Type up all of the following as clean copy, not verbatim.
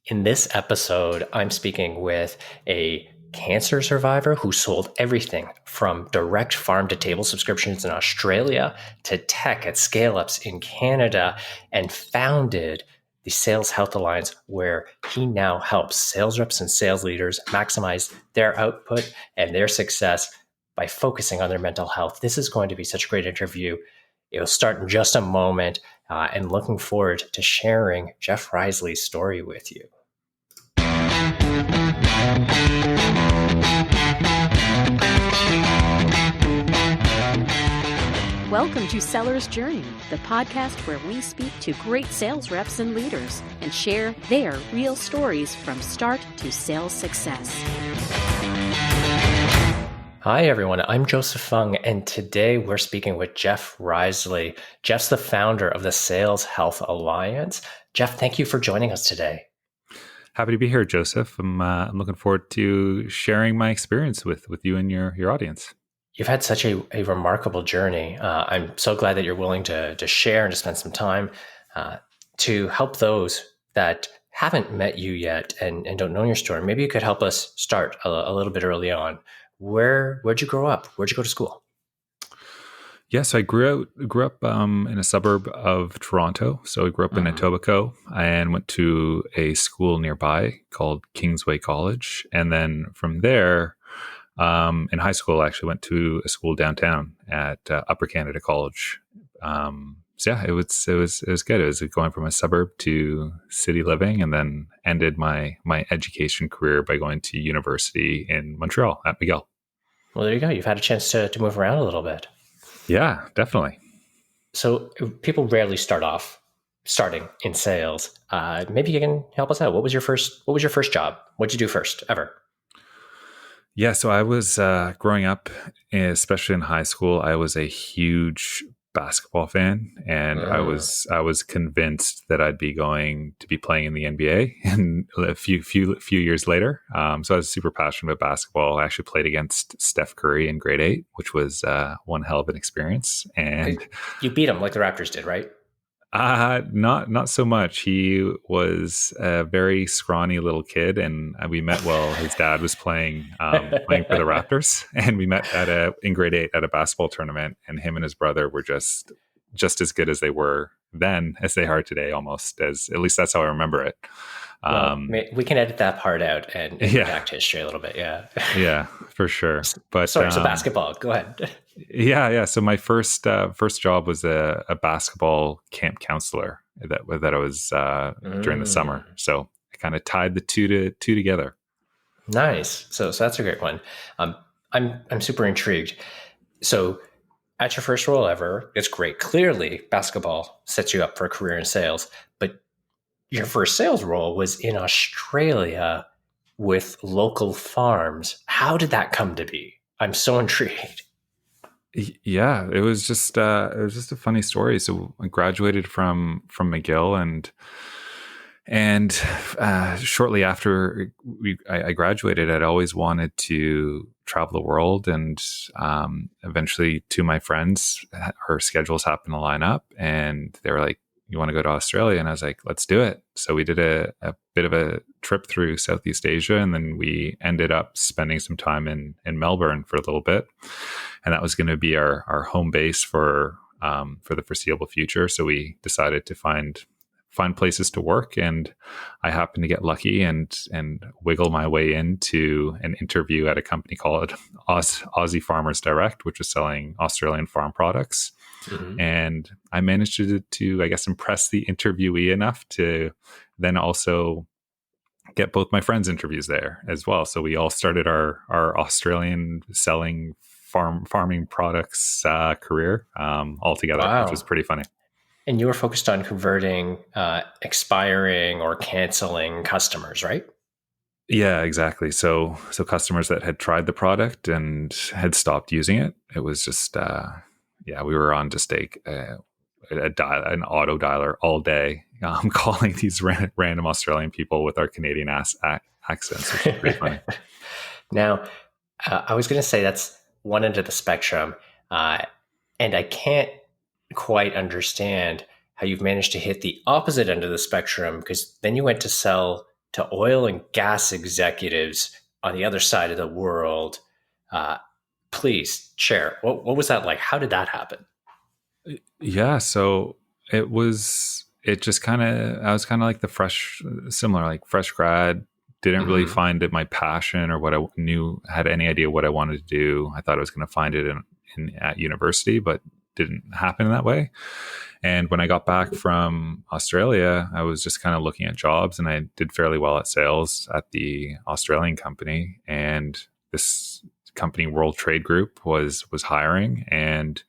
In this episode, I'm speaking with a cancer survivor who sold everything from direct farm to table subscriptions in Australia to tech at scale ups in Canada and founded the Sales Health Alliance, where he now helps sales reps and sales leaders maximize their output and their success by focusing on their mental health. This is going to be such a great interview. It'll start in just a moment, and looking forward to sharing Jeff Riseley's story with you. Welcome to Seller's Journey, the podcast where we speak to great sales reps and leaders and share their real stories from start to sales success. Hi, everyone. I'm Joseph Fung, and today we're speaking with Jeff Riseley. Jeff's the founder of the Sales Health Alliance. Jeff, thank you for joining us today. Happy to be here, Joseph. I'm looking forward to sharing my experience with you and your audience. You've had such a remarkable journey. I'm so glad that you're willing to share and to spend some time to help those that haven't met you yet and don't know your story. Maybe you could help us start a little bit early on. Where'd you grow up? Where'd you go to school? Yes, I grew up in a suburb of Toronto. So I grew up in Etobicoke and went to a school nearby called Kingsway College. And then from there, in high school, I actually went to a school downtown at Upper Canada College. So yeah, it was good. It was going from a suburb to city living, and then ended my education career by going to university in Montreal at McGill. Well, there you go. You've had a chance to move around a little bit. Yeah, definitely. So people rarely starting in sales. Maybe you can help us out. What was your first job? What'd you do first ever? Yeah, so I was growing up, especially in high school, I was a huge basketball fan, and I was convinced that I'd be going to be playing in the NBA in a few years later. So I was super passionate about basketball. I actually played against Steph Curry in grade 8, which was one hell of an experience. And you beat him like the Raptors did, right? Not so much. He was a very scrawny little kid, and we met while his dad was playing for the Raptors. And we met in grade 8 at a basketball tournament, and him and his brother were just as good as they were then as they are today, almost. At least that's how I remember it. Well, we can edit that part out and redact history a little bit. Yeah. Yeah, for sure. But sorry, so basketball, go ahead. Yeah. So my first job was a basketball camp counselor that I was during the summer. So I kind of tied the two together. Nice. So that's a great one. I'm super intrigued. So at your first role ever, it's great. Clearly, basketball sets you up for a career in sales, but your first sales role was in Australia with local farms. How did that come to be? I'm so intrigued. Yeah, it was just a funny story. So I graduated from McGill, and shortly after I graduated, I'd always wanted to travel the world, and eventually, two of my friends, our schedules happened to line up, and they were like, "You want to go to Australia?" And I was like, "Let's do it." So we did a bit of a trip through Southeast Asia, and then we ended up spending some time in Melbourne for a little bit. And that was going to be our home base for the foreseeable future. So we decided to find places to work, and I happened to get lucky and wiggle my way into an interview at a company called Aussie Farmers Direct, which is selling Australian farm products. Mm-hmm. And I managed to, I guess, impress the interviewee enough to then also get both my friends' interviews there as well. So we all started our Australian selling farming products career all together, Wow. Which was pretty funny. And you were focused on converting expiring or canceling customers, right? Yeah, exactly. So customers that had tried the product and had stopped using it. It was just, we were on just an auto dialer all day, calling these random Australian people with our Canadian accents, which is pretty funny. Now, I was going to say that's one end of the spectrum, and I can't quite understand how you've managed to hit the opposite end of the spectrum, because then you went to sell to oil and gas executives on the other side of the world. Please share. What was that like? How did that happen? Yeah, so it just kind of, I was kind of like similar, like fresh grad, didn't really find it my passion or what I had any idea what I wanted to do. I thought I was going to find it at university, but didn't happen in that way. And when I got back from Australia, I was just kind of looking at jobs, and I did fairly well at sales at the Australian company. And this company, World Trade Group, was hiring, and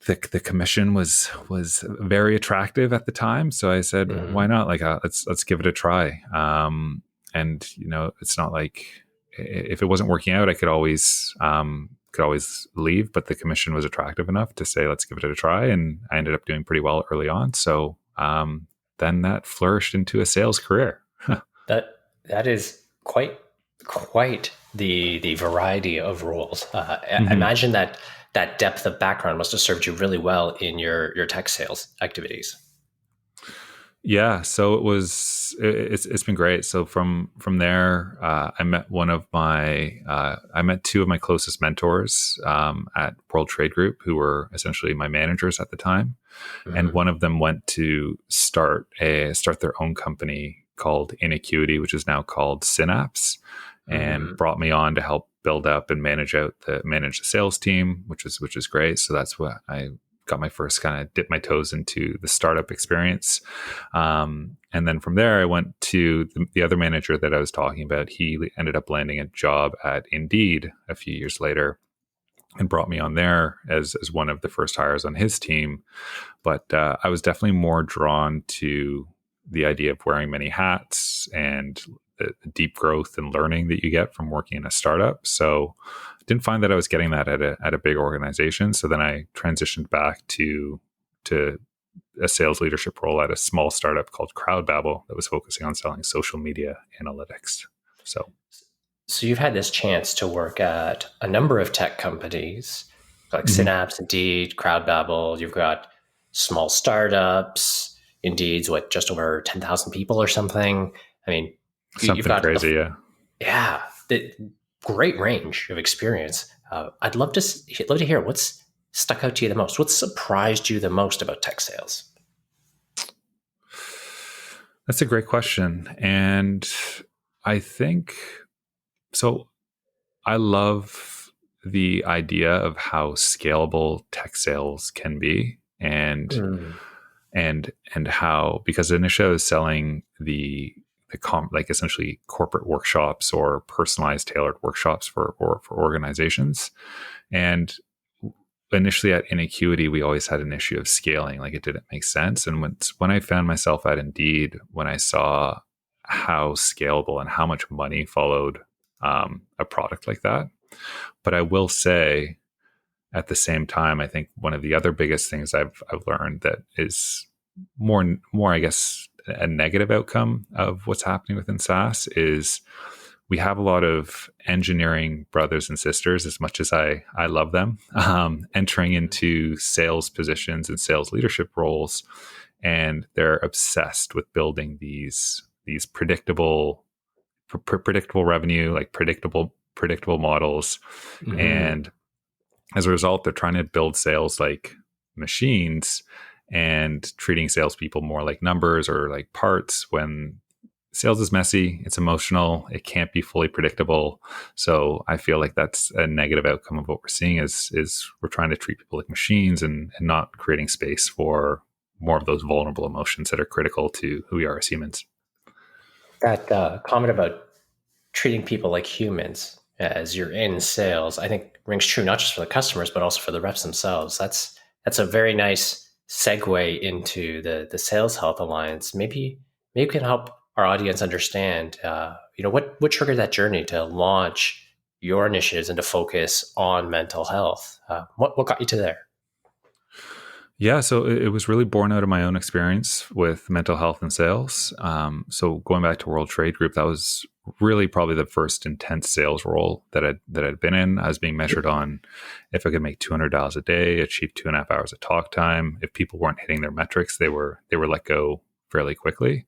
the commission was very attractive at the time. So I said, why not? Like, let's give it a try. And it's not like if it wasn't working out, I could always leave, but the commission was attractive enough to say, let's give it a try. And I ended up doing pretty well early on. So then that flourished into a sales career. That is quite the variety of roles. I imagine that depth of background must have served you really well in your tech sales activities. Yeah, so it's been great. So from there, I met two of my closest mentors at World Trade Group, who were essentially my managers at the time, and one of them went to start their own company called Inacuity, which is now called Synapse, and brought me on to help build up and manage the sales team, which is great. So that's what I got my first kind of dip my toes into the startup experience. And then from there, I went to the other manager that I was talking about. He ended up landing a job at Indeed a few years later and brought me on there as one of the first hires on his team. But I was definitely more drawn to the idea of wearing many hats and the deep growth and learning that you get from working in a startup. So I didn't find that I was getting that at a big organization. So then I transitioned back to a sales leadership role at a small startup called Crowdbabble that was focusing on selling social media analytics. So you've had this chance to work at a number of tech companies like Synapse, Indeed, Crowdbabble. You've got small startups. Indeed's just over 10,000 people or something. I mean, you've got crazy, the great range of experience. I'd love to hear what's stuck out to you the most. What surprised you the most about tech sales? That's a great question, and I think so. I love the idea of how scalable tech sales can be, and how, because initially I was selling like essentially corporate workshops or personalized tailored workshops for organizations. And initially at Inacuity, we always had an issue of scaling. Like, it didn't make sense. And when I found myself at Indeed, when I saw how scalable and how much money followed a product like that. But I will say, at the same time, I think one of the other biggest things I've learned that is more, I guess, a negative outcome of what's happening within SaaS is we have a lot of engineering brothers and sisters, as much as I love them, entering into sales positions and sales leadership roles, and they're obsessed with building these predictable revenue, like predictable models, and as a result, they're trying to build sales like machines and treating salespeople more like numbers or like parts, when sales is messy, it's emotional, it can't be fully predictable. So I feel like that's a negative outcome of what we're seeing is we're trying to treat people like machines and not creating space for more of those vulnerable emotions that are critical to who we are as humans. That comment about treating people like humans as you're in sales, I think rings true not just for the customers, but also for the reps themselves. That's a very nice segue into the Sales Health Alliance. Maybe you can help our audience understand, what triggered that journey to launch your initiatives and to focus on mental health. What got you to there? Yeah, so it was really born out of my own experience with mental health and sales. So going back to World Trade Group, that was really probably the first intense sales role that I'd been in. I was being measured on if I could make $200 a day, achieve 2.5 hours of talk time. If people weren't hitting their metrics, they were let go fairly quickly.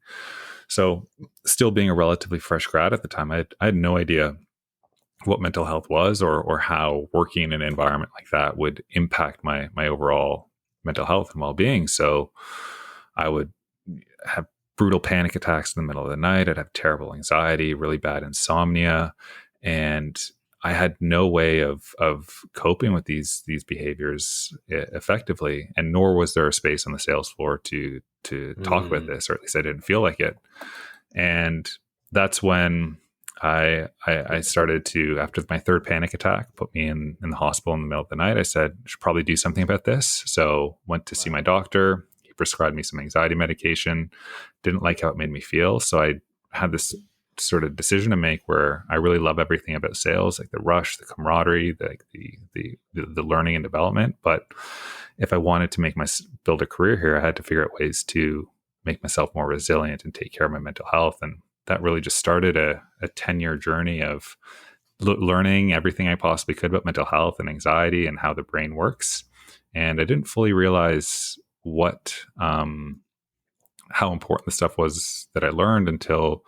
So still being a relatively fresh grad at the time, I had no idea what mental health was or how working in an environment like that would impact my overall mental health and well-being. So I would have brutal panic attacks in the middle of the night. I'd have terrible anxiety, really bad insomnia, and I had no way of coping with these behaviors effectively, and nor was there a space on the sales floor to talk about this, or at least I didn't feel like it. And that's when I started to, after my third panic attack, put me in the hospital in the middle of the night. I said, I should probably do something about this. So went to see my doctor. He prescribed me some anxiety medication. Didn't like how it made me feel. So I had this sort of decision to make where I really love everything about sales, like the rush, the camaraderie, the learning and development. But if I wanted to build a career here, I had to figure out ways to make myself more resilient and take care of my mental health. And that really just started a 10-year journey of learning everything I possibly could about mental health and anxiety and how the brain works. And I didn't fully realize how important the stuff was that I learned until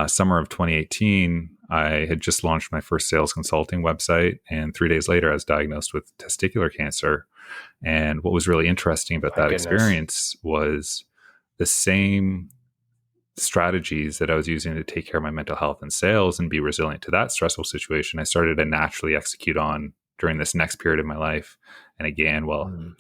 summer of 2018. I had just launched my first sales consulting website, and 3 days later, I was diagnosed with testicular cancer. And what was really interesting about that experience was the same strategies that I was using to take care of my mental health and sales and be resilient to that stressful situation, I started to naturally execute on during this next period of my life. And again,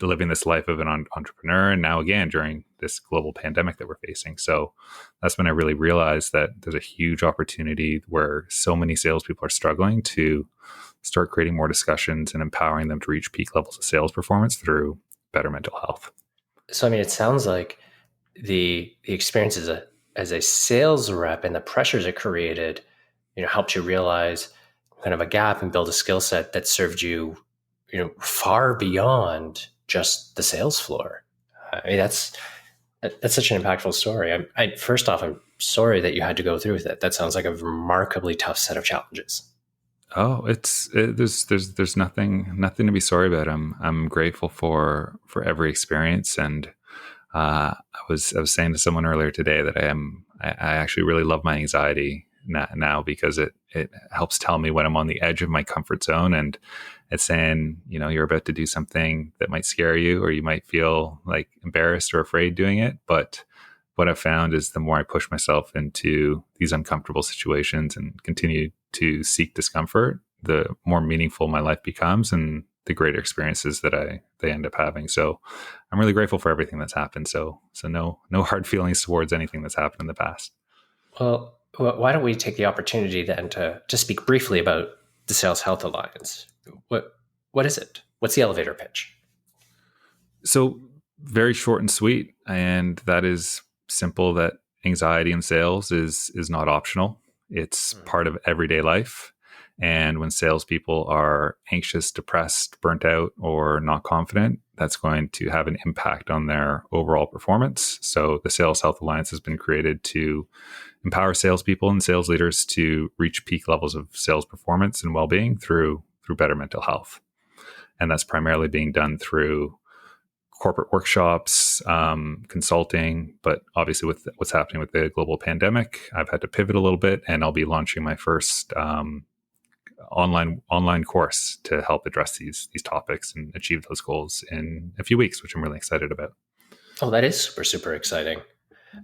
living this life of an entrepreneur, and now again, during this global pandemic that we're facing. So that's when I really realized that there's a huge opportunity where so many salespeople are struggling to start creating more discussions and empowering them to reach peak levels of sales performance through better mental health. So, I mean, it sounds like the experience as a sales rep and the pressures it created, helped you realize kind of a gap and build a skill set that served you, far beyond just the sales floor. I mean, that's such an impactful story. First off, I'm sorry that you had to go through with it. That sounds like a remarkably tough set of challenges. Oh, there's nothing to be sorry about. I'm grateful for every experience, and I was saying to someone earlier today that I actually really love my anxiety now because it helps tell me when I'm on the edge of my comfort zone, and it's saying, you're about to do something that might scare you, or you might feel like embarrassed or afraid doing it. But what I've found is the more I push myself into these uncomfortable situations and continue to seek discomfort, the more meaningful my life becomes and the greater experiences that they end up having. So I'm really grateful for everything that's happened. So no hard feelings towards anything that's happened in the past. Well, why don't we take the opportunity then to speak briefly about the Sales Health Alliance? What is it? What's the elevator pitch? So very short and sweet, and that is simple, that anxiety in sales is not optional. It's part of everyday life. And when salespeople are anxious, depressed, burnt out, or not confident, that's going to have an impact on their overall performance. So the Sales Health Alliance has been created to empower salespeople and sales leaders to reach peak levels of sales performance and well-being through better mental health. And that's primarily being done through corporate workshops, consulting, but obviously with what's happening with the global pandemic, I've had to pivot a little bit, and I'll be launching my first online course to help address these topics and achieve those goals in a few weeks, which I'm really excited about. Oh, that is super, super exciting.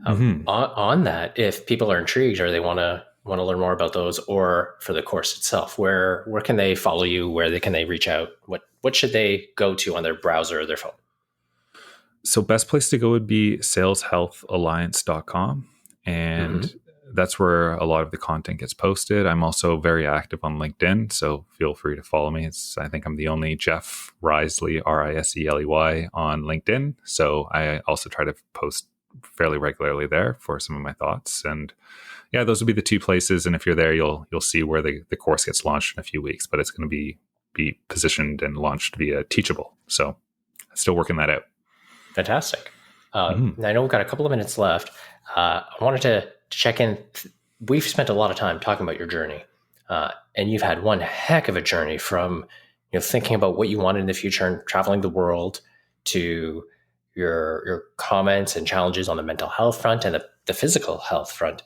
On that, if people are intrigued or they want to learn more about those, or for the course itself, where can they follow you? Where can they reach out? What should they go to on their browser or their phone? So best place to go would be saleshealthalliance.com. And that's where a lot of the content gets posted. I'm also very active on LinkedIn, so feel free to follow me. I think I'm the only Jeff Riseley, Riseley, on LinkedIn. So I also try to post fairly regularly there for some of my thoughts. And yeah, those would be the two places. And if you're there, you'll see where the course gets launched in a few weeks, but it's going to be positioned and launched via Teachable. So still working that out. Fantastic. I know we've got a couple of minutes left. I wanted to check in. We've spent a lot of time talking about your journey, and you've had one heck of a journey from thinking about what you wanted in the future and traveling the world to your comments and challenges on the mental health front and the physical health front.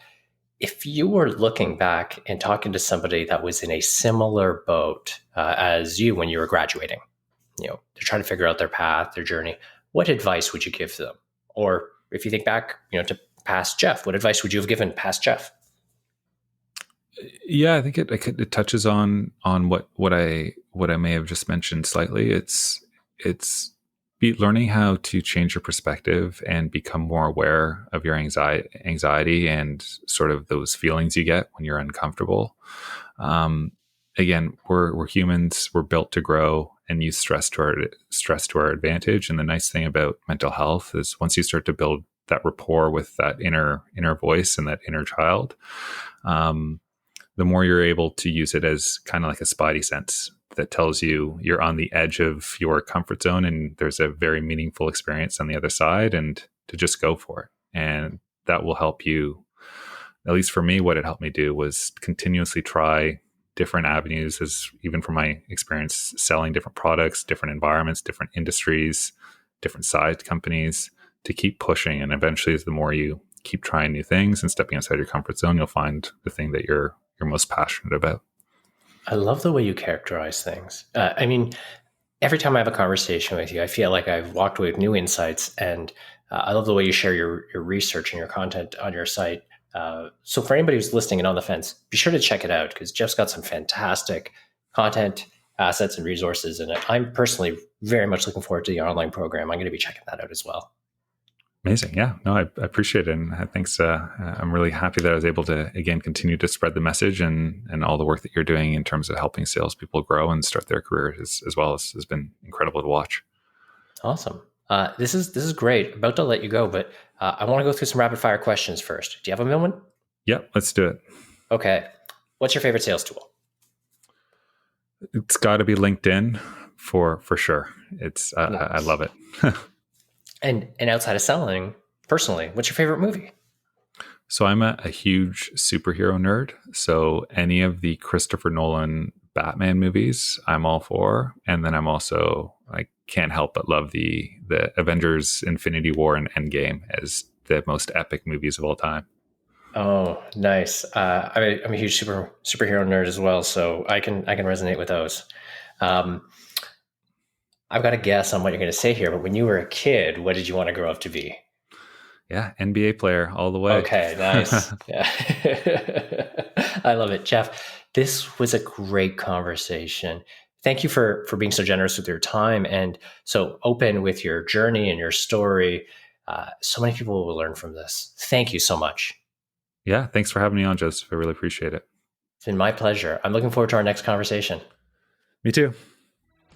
If you were looking back and talking to somebody that was in a similar boat as you when you were graduating, they're trying to figure out their path, their journey, what advice would you give them? Or if you think back, to past Jeff, what advice would you have given past Jeff? Yeah, I think it touches on what I may have just mentioned slightly. It's learning how to change your perspective and become more aware of your anxiety and sort of those feelings you get when you're uncomfortable. Again, we're humans. We're built to grow and use stress to our advantage. And the nice thing about mental health is once you start to build that rapport with that inner voice and that inner child, the more you're able to use it as kind of like a spidey sense that tells you you're on the edge of your comfort zone and there's a very meaningful experience on the other side, and to just go for it. And that will help you. At least for me, what it helped me do was continuously try different avenues, as even from my experience selling different products, different environments, different industries, different sized companies, to keep pushing. And eventually, the more you keep trying new things and stepping outside your comfort zone, you'll find the thing that you're most passionate about. I love the way you characterize things. Every time I have a conversation with you, I feel like I've walked away with new insights, and I love the way you share your research and your content on your site. So for anybody who's listening and on the fence, be sure to check it out, because Jeff's got some fantastic content, assets, and resources. And I'm personally very much looking forward to the online program. I'm going to be checking that out as well. Amazing. Yeah, no, I appreciate it. And I think I'm really happy that I was able to, again, continue to spread the message, and all the work that you're doing in terms of helping salespeople grow and start their careers as well has been incredible to watch. Awesome. This is great. About to let you go, but I want to go through some rapid fire questions first. Do you have a moment? Yep, let's do it. Okay. What's your favorite sales tool? It's got to be LinkedIn for sure. It's nice. I love it. And outside of selling, personally, what's your favorite movie? So I'm a huge superhero nerd. So any of the Christopher Nolan Batman movies, I'm all for. And then I can't help but love the Avengers Infinity War and Endgame as the most epic movies of all time. Oh, nice. I'm a huge superhero nerd as well, so I can resonate with those. I've got a guess on what you're going to say here, but when you were a kid, what did you want to grow up to be? Yeah, NBA player all the way. Okay, nice. Yeah. I love it. Jeff, this was a great conversation. Thank you for being so generous with your time and so open with your journey and your story. So many people will learn from this. Thank you so much. Yeah, thanks for having me on, Joseph. I really appreciate it. It's been my pleasure. I'm looking forward to our next conversation. Me too.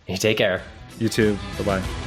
You take care. You too. Bye-bye.